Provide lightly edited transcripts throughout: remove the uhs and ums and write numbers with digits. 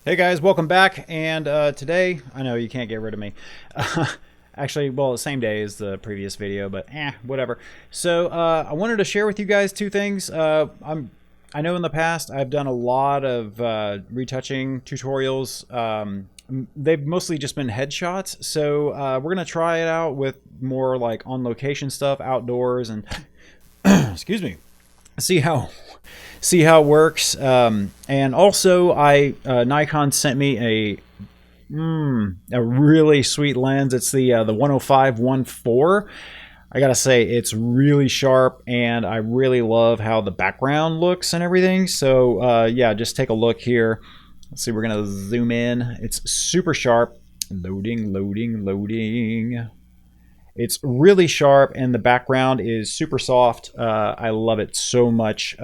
Hey guys, welcome back. And today, I know you can't get rid of me. Actually, well, the same day as the previous video, but whatever. So I wanted to share with you guys two things. I know in the past I've done a lot of retouching tutorials. They've mostly just been headshots. So we're gonna try it out with more like on location stuff, outdoors, and excuse me, see how it works. And also, Nikon sent me a really sweet lens. It's the 105-1.4. I gotta say, it's really sharp, and I really love how the background looks and everything. So yeah, just take a look here. Let's see, we're gonna zoom in. It's super sharp. Loading. It's really sharp, and the background is super soft. I love it so much.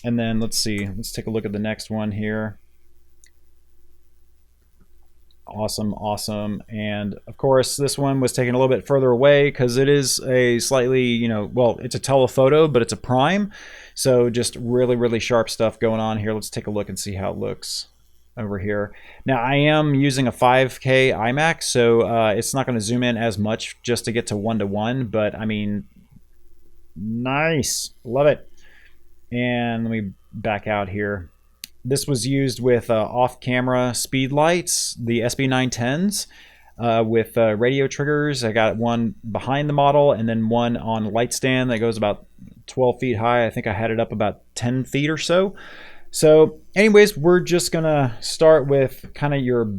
And then let's see, let's take a look at the next one here. Awesome. And of course, this one was taken a little bit further away because it is a slightly, well, it's a telephoto, but it's a prime. So just really sharp stuff going on here. Let's take a look and see how it looks over here. Now I am using a 5K iMac, so it's not going to zoom in as much just to get to 1:1, but I mean, nice, love it. And let me back out here. This was used with off-camera speed lights, the SB910s, with radio triggers. I got one behind the model and then one on a light stand that goes about 12 feet high. I think I had it up about 10 feet or so. So anyways, we're just gonna start with kind of your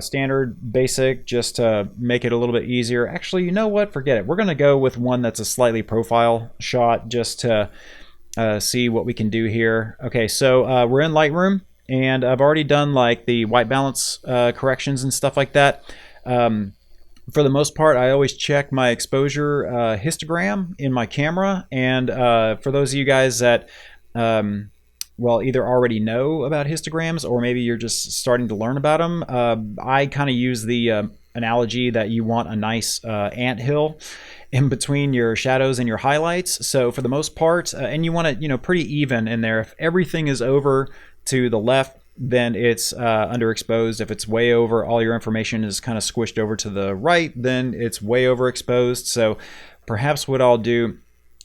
standard basic, just to make it a little bit easier. Actually, you know what? Forget it. We're gonna go with one that's a slightly profile shot just to see what we can do here. Okay, so we're in Lightroom, and I've already done like the white balance corrections and stuff like that. For the most part, I always check my exposure histogram in my camera, and for those of you guys that well, either already know about histograms or maybe you're just starting to learn about them, I kind of use the analogy that you want a nice anthill in between your shadows and your highlights. So for the most part, and you want it, pretty even in there. If everything is over to the left, then it's underexposed. If it's way over, all your information is kind of squished over to the right, then it's way overexposed. So perhaps what I'll do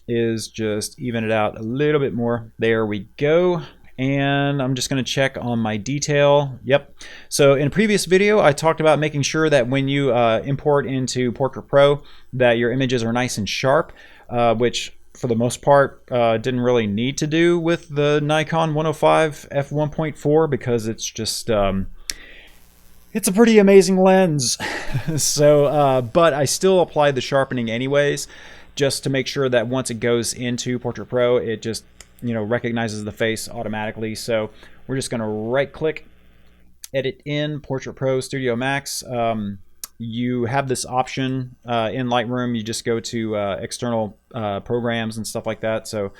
is just even it out a little bit more. There we go. And I'm just going to check on my detail. Yep. So in a previous video, I talked about making sure that when you import into PortraitPro that your images are nice and sharp, which for the most part didn't really need to do with the Nikon 105 f1.4 because it's just it's a pretty amazing lens. So but I still apply the sharpening anyways, just to make sure that once it goes into PortraitPro, it just recognizes the face automatically. So we're just going to right click, edit in PortraitPro Studio Max. You have this option in Lightroom. You just go to external programs and stuff like that. So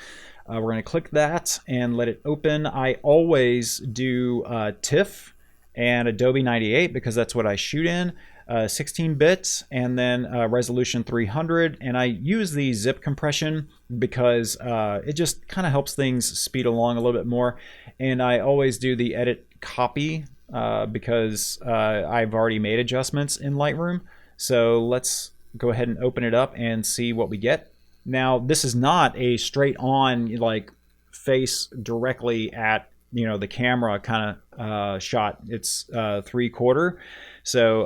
we're going to click that and let it open. I always do TIFF and Adobe 98 because that's what I shoot in. 16 bits and then resolution 300, and I use the zip compression because it just kind of helps things speed along a little bit more. And I always do the edit copy because I've already made adjustments in Lightroom. So let's go ahead and open it up and see what we get. Now this is not a straight on like face directly at the camera kind of shot. It's 3/4. So,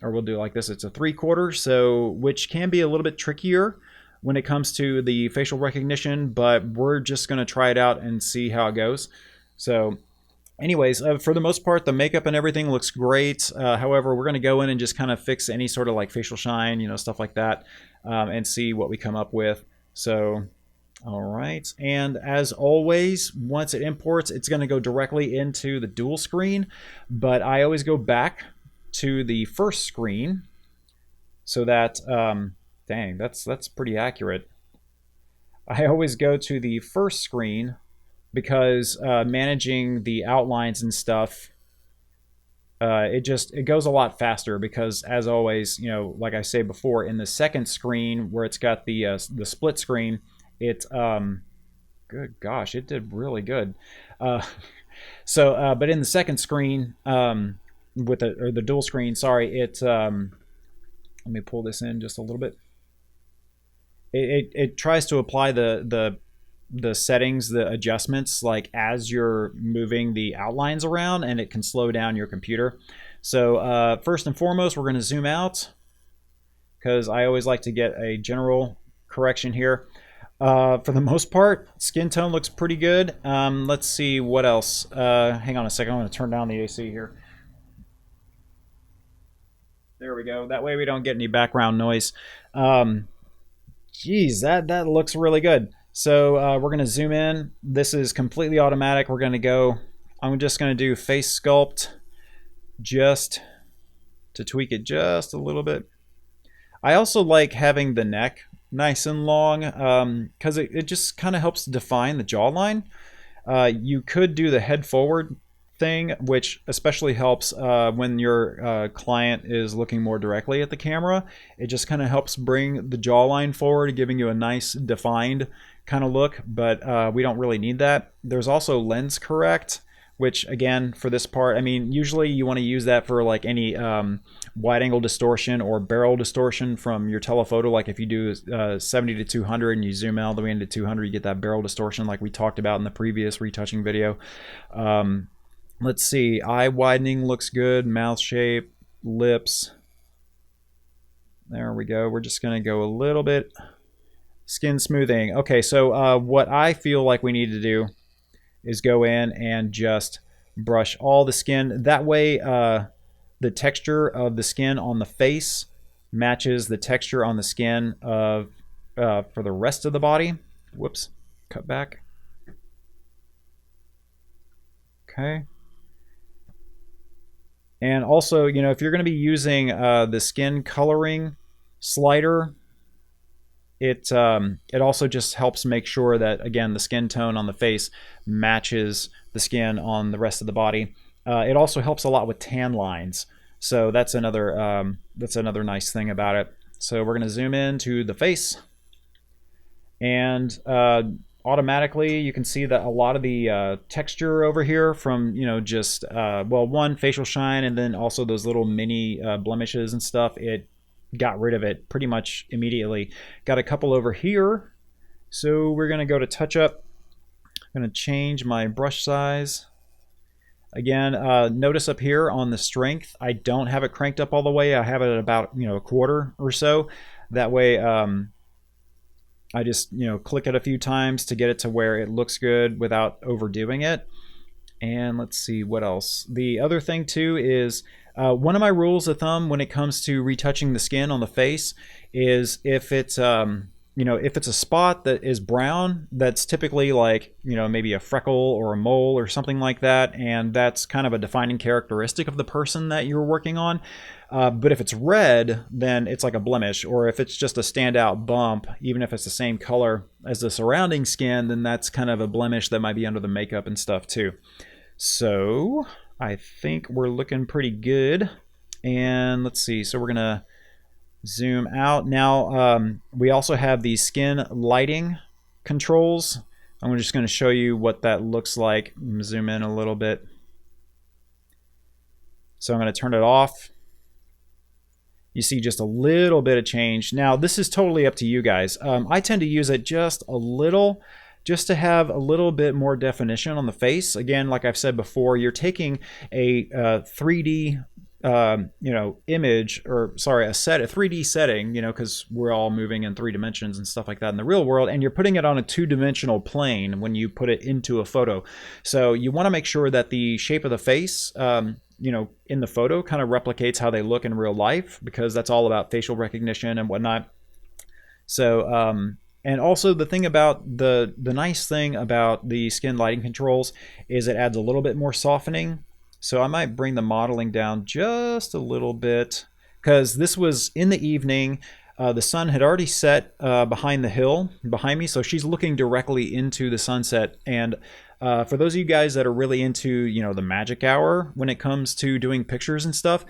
or we'll do it like this. It's a 3/4, so which can be a little bit trickier when it comes to the facial recognition, but we're just going to try it out and see how it goes. So anyways, for the most part, the makeup and everything looks great. However, we're going to go in and just kind of fix any sort of like facial shine, stuff like that, and see what we come up with. So all right, and as always, once it imports, it's going to go directly into the dual screen, but I always go back to the first screen so that dang, that's pretty accurate. I always go to the first screen because managing the outlines and stuff, it goes a lot faster because, as always, like I say before, in the second screen where it's got the split screen, it good gosh, it did really good. So, but in the second screen, with the dual screen, sorry, let me pull this in just a little bit. It tries to apply the settings, the adjustments, like as you're moving the outlines around, and it can slow down your computer. So first and foremost, we're going to zoom out, because I always like to get a general correction here. For the most part, skin tone looks pretty good. Let's see what else. Hang on a second, I'm going to turn down the AC here. There we go. That way we don't get any background noise. Geez, that looks really good. So we're going to zoom in. This is completely automatic. We're going to go, I'm just going to do face sculpt just to tweak it just a little bit. I also like having the neck nice and long, because it just kind of helps define the jawline. You could do the head forward thing, which especially helps when your client is looking more directly at the camera. It just kind of helps bring the jawline forward, giving you a nice defined kind of look, but we don't really need that. There's also lens correct, which again, for this part, I mean, usually you want to use that for like any wide angle distortion or barrel distortion from your telephoto. Like if you do 70 to 200 and you zoom out all the way into 200, you get that barrel distortion like we talked about in the previous retouching video. Let's see, eye widening looks good, mouth shape, lips. There we go. We're just going to go a little bit. Skin smoothing. Okay, so what I feel like we need to do is go in and just brush all the skin. That way the texture of the skin on the face matches the texture on the skin of for the rest of the body. Whoops, cut back. Okay. And also, you know, if you're going to be using the skin coloring slider, it also just helps make sure that, again, the skin tone on the face matches the skin on the rest of the body. It also helps a lot with tan lines. So that's another nice thing about it. So we're going to zoom in to the face, and automatically you can see that a lot of the texture over here from, you know, just well, one, facial shine, and then also those little mini blemishes and stuff, it got rid of it pretty much immediately. Got a couple over here, so we're going to go to touch up. I'm going to change my brush size. Again, notice up here on the strength, I don't have it cranked up all the way. I have it at about, you know, a quarter or so. That way I just, you know, click it a few times to get it to where it looks good without overdoing it. And let's see what else. The other thing too is one of my rules of thumb when it comes to retouching the skin on the face is if it's you know, if it's a spot that is brown, that's typically like, you know, maybe a freckle or a mole or something like that, and that's kind of a defining characteristic of the person that you're working on. But if it's red, then it's like a blemish, or if it's just a standout bump, even if it's the same color as the surrounding skin, then that's kind of a blemish that might be under the makeup and stuff too. So I think we're looking pretty good. And let's see, so we're gonna zoom out. Now we also have the skin lighting controls. I'm just going to show you what that looks like. Zoom in a little bit. So I'm going to turn it off. You see just a little bit of change. Now this is totally up to you guys. I tend to use it just a little, just to have a little bit more definition on the face. Again, like I've said before, you're taking a 3D you know, image, or sorry, a 3D setting, you know, because we're all moving in 3 dimensions and stuff like that in the real world, and you're putting it on a 2-dimensional plane when you put it into a photo. So you want to make sure that the shape of the face, you know, in the photo kind of replicates how they look in real life, because that's all about facial recognition and whatnot. So and also the thing about the nice thing about the skin lighting controls is it adds a little bit more softening. So I might bring the modeling down just a little bit, because this was in the evening. The sun had already set behind the hill behind me, so she's looking directly into the sunset. And for those of you guys that are really into, you know, the magic hour when it comes to doing pictures and stuff,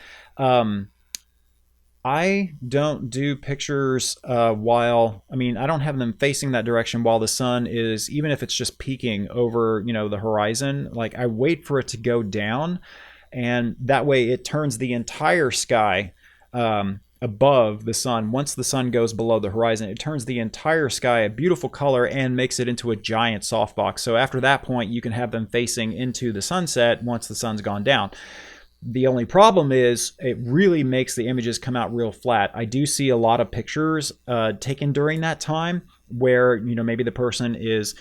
I don't do pictures while, I mean, I don't have them facing that direction while the sun is, even if it's just peeking over, you know, the horizon. Like, I wait for it to go down, and that way it turns the entire sky above the sun. Once the sun goes below the horizon, it turns the entire sky a beautiful color and makes it into a giant softbox. So after that point, you can have them facing into the sunset once the sun's gone down. The only problem is it really makes the images come out real flat. I do see a lot of pictures taken during that time where, you know, maybe the person is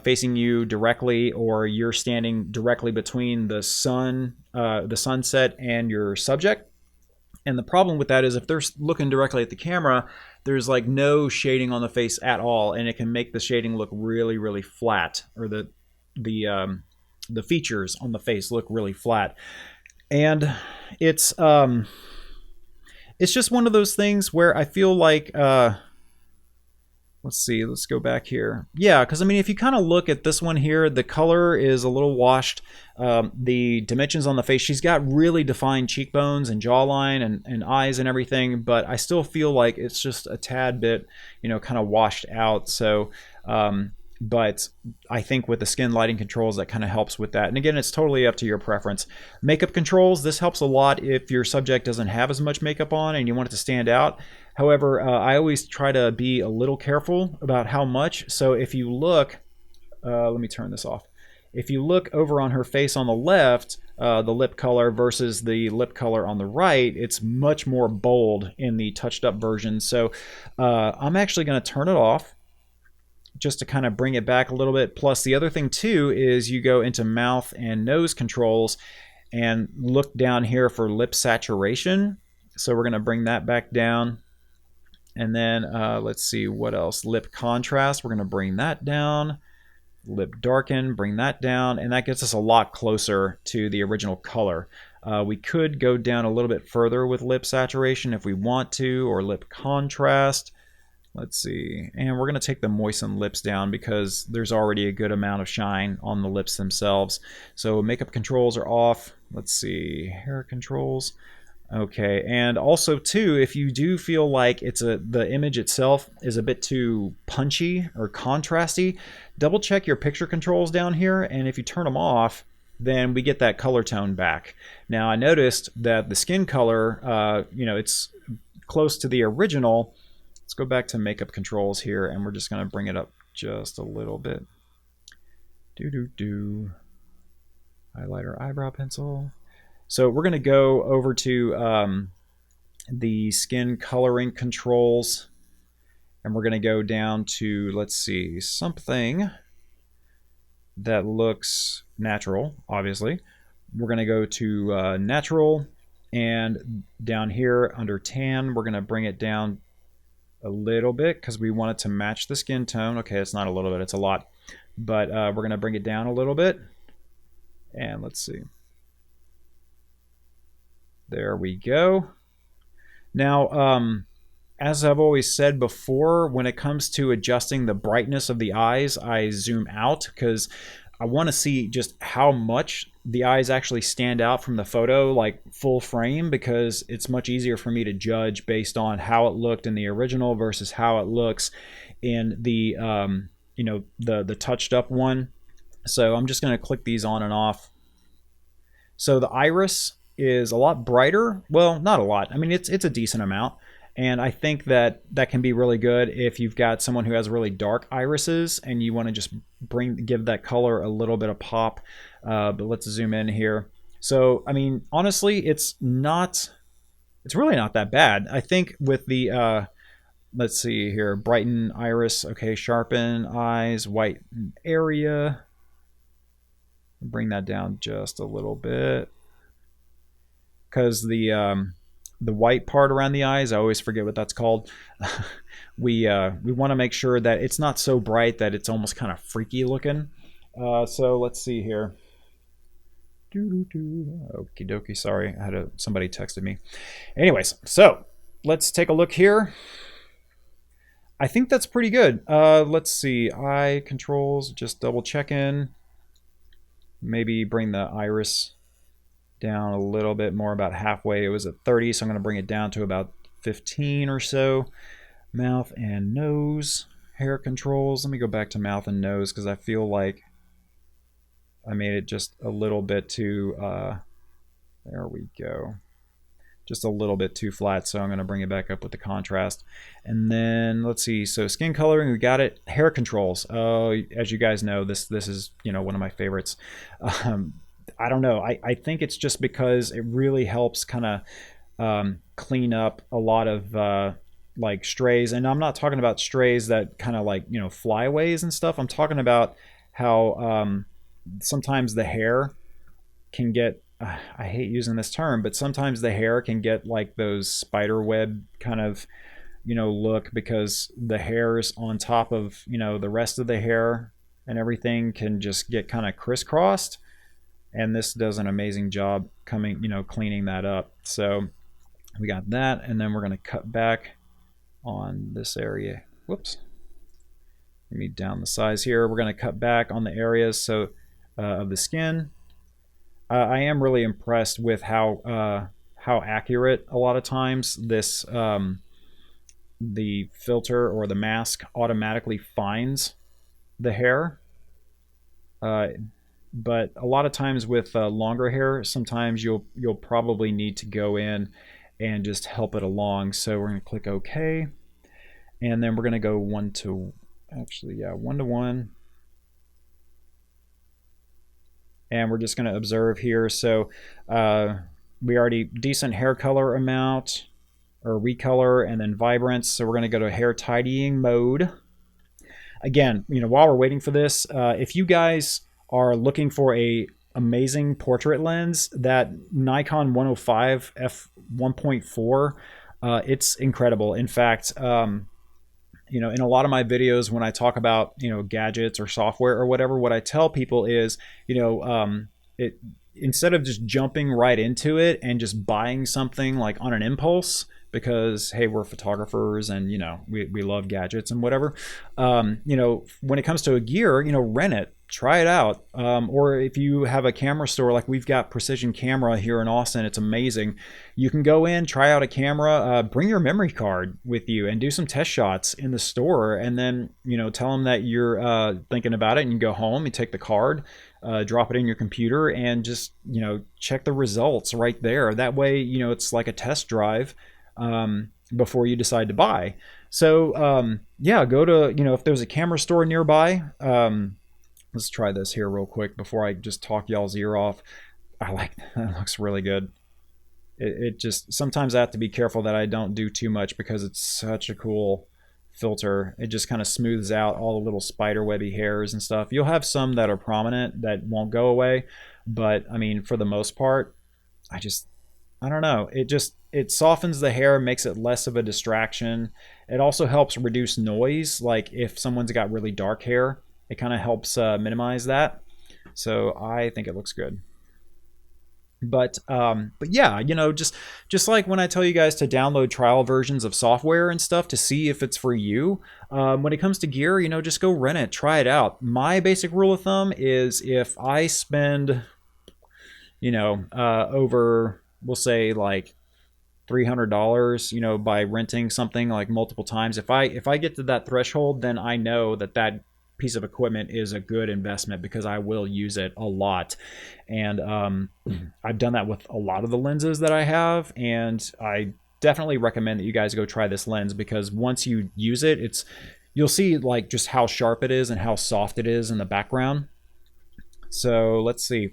facing you directly, or you're standing directly between the sun, the sunset, and your subject. And the problem with that is if they're looking directly at the camera, there's like no shading on the face at all, and it can make the shading look really, really flat, or the features on the face look really flat. And it's just one of those things where I feel like, let's see, let's go back here. Yeah, because I mean, if you kind of look at this one here, the color is a little washed. The dimensions on the face, she's got really defined cheekbones and jawline and eyes and everything, but I still feel like it's just a tad bit, you know, kind of washed out. So, but I think with the skin lighting controls, that kind of helps with that. And again, it's totally up to your preference. Makeup controls, this helps a lot if your subject doesn't have as much makeup on and you want it to stand out. However, I always try to be a little careful about how much. So if you look, let me turn this off. If you look over on her face on the left, the lip color versus the lip color on the right, it's much more bold in the touched up version. So I'm actually going to turn it off, just to kind of bring it back a little bit. Plus, the other thing too is you go into mouth and nose controls and look down here for lip saturation. So we're going to bring that back down. And then let's see what else. Lip contrast, we're going to bring that down. Lip darken, bring that down. And that gets us a lot closer to the original color. We could go down a little bit further with lip saturation if we want to, or lip contrast. Let's see, and we're going to take the moistened lips down because there's already a good amount of shine on the lips themselves. So makeup controls are off. Let's see, hair controls. Okay, and also too, if you do feel like the image itself is a bit too punchy or contrasty, double check your picture controls down here, and if you turn them off, then we get that color tone back. Now I noticed that the skin color, you know, it's close to the original. Let's go back to makeup controls here, and we're just going to bring it up just a little bit. Highlighter, eyebrow pencil. So we're going to go over to the skin coloring controls, and we're going to go down to, let's see, something that looks natural, obviously. We're going to go to natural, and down here under tan, we're going to bring it down a little bit because we want it to match the skin tone. Okay, it's not a little bit, it's a lot. But we're going to bring it down a little bit. And let's see. There we go. Now, as I've always said before, when it comes to adjusting the brightness of the eyes, I zoom out because I want to see just how much the eyes actually stand out from the photo, like full frame, because it's much easier for me to judge based on how it looked in the original versus how it looks in the you know, the touched up one. So I'm just going to click these on and off. So the iris is a lot brighter. Well, not a lot. I mean, it's a decent amount. And I think that can be really good if you've got someone who has really dark irises and you want to just give that color a little bit of pop. But let's zoom in here. So, I mean, honestly, it's really not that bad. I think with the, let's see here, brighten iris. Okay, sharpen eyes, white area. Bring that down just a little bit. Because the white part around the eyes, I always forget what that's called. We want to make sure that it's not so bright that it's almost kind of freaky looking. So let's see here. Okie dokie, sorry, somebody texted me. Anyways, so let's take a look here. I think that's pretty good. Let's see, eye controls, just double check in. Maybe bring the iris down a little bit more, about halfway. It was at 30, so I'm going to bring it down to about 15 or so. Mouth and nose hair controls. Let me go back to mouth and nose because I feel like I made it just a little bit too, there we go. Just a little bit too flat, so I'm going to bring it back up with the contrast. And then let's see, so skin coloring, we got it. Hair controls, as you guys know, this is, you know, one of my favorites. I don't know, I think it's just because it really helps kind of clean up a lot of like strays. And I'm not talking about strays that kind of like, you know, flyaways and stuff. I'm talking about how sometimes the hair can get, I hate using this term, but sometimes the hair can get like those spider web kind of, you know, look, because the hairs on top of, you know, the rest of the hair and everything can just get kind of crisscrossed. And this does an amazing job coming, you know, cleaning that up. So we got that, and then we're going to cut back on this area. Whoops. Let me down the size here. We're going to cut back on the areas so of the skin. I am really impressed with how accurate a lot of times this the filter or the mask automatically finds the hair. But a lot of times with longer hair, sometimes you'll probably need to go in and just help it along. So we're going to click OK, and then we're going to go 1 to 1. And we're just going to observe here. So we already decent hair color amount or recolor, and then vibrance. So we're going to go to hair tidying mode. Again, you know, while we're waiting for this, if you guys are looking for a amazing portrait lens, that Nikon 105 f1.4, it's incredible. In fact, you know, in a lot of my videos when I talk about, you know, gadgets or software or whatever, what I tell people is, you know, instead of just jumping right into it and just buying something like on an impulse, because hey, we're photographers and, you know, we love gadgets and whatever, you know, when it comes to a gear, you know, rent it, try it out. Or if you have a camera store, like we've got Precision Camera here in Austin, it's amazing. You can go in, try out a camera, bring your memory card with you and do some test shots in the store, and then, you know, tell them that you're thinking about it, and you go home, you take the card, drop it in your computer, and just, you know, check the results right there. That way, you know, it's like a test drive before you decide to buy. So yeah, go to, you know, if there's a camera store nearby. Let's try this here real quick before I just talk y'all's ear off. I like that. It looks really good. It just, sometimes I have to be careful that I don't do too much because it's such a cool filter. It just kind of smooths out all the little spider webby hairs and stuff. You'll have some that are prominent that won't go away, but I mean, for the most part, I don't know. It softens the hair, makes it less of a distraction. It also helps reduce noise. Like if someone's got really dark hair, it kind of helps minimize that. So I think it looks good. But yeah, you know, just like when I tell you guys to download trial versions of software and stuff to see if it's for you, when it comes to gear, you know, just go rent it, try it out. My basic rule of thumb is if I spend, you know, over, we'll say like $300, you know, by renting something like multiple times, if I get to that threshold, then I know that that piece of equipment is a good investment because I will use it a lot. And I've done that with a lot of the lenses that I have, and I definitely recommend that you guys go try this lens, because once you use it, you'll see like just how sharp it is and how soft it is in the background. So let's see.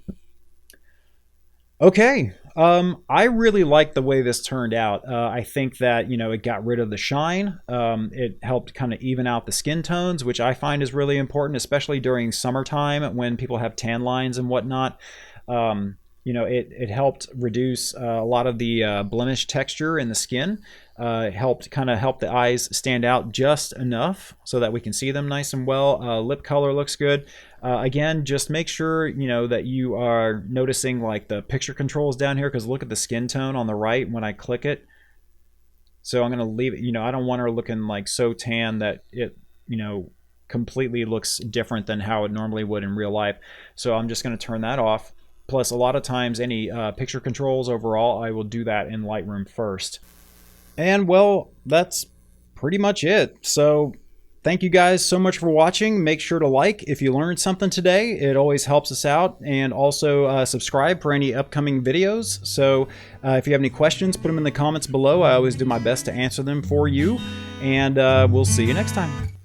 Okay, I really like the way this turned out. I think that, you know, it got rid of the shine. It helped kind of even out the skin tones, which I find is really important, especially during summertime when people have tan lines and whatnot. You know, it helped reduce a lot of the blemish texture in the skin. It helped the eyes stand out just enough so that we can see them nice and well. Lip color looks good. Again, just make sure, you know, that you are noticing like the picture controls down here, because look at the skin tone on the right when I click it. So I'm going to leave it, you know, I don't want her looking like so tan that it, you know, completely looks different than how it normally would in real life. So I'm just going to turn that off. Plus, a lot of times any picture controls overall, I will do that in Lightroom first. And well, that's pretty much it. So thank you guys so much for watching. Make sure to like if you learned something today. It always helps us out. And also subscribe for any upcoming videos. So if you have any questions, put them in the comments below. I always do my best to answer them for you. And we'll see you next time.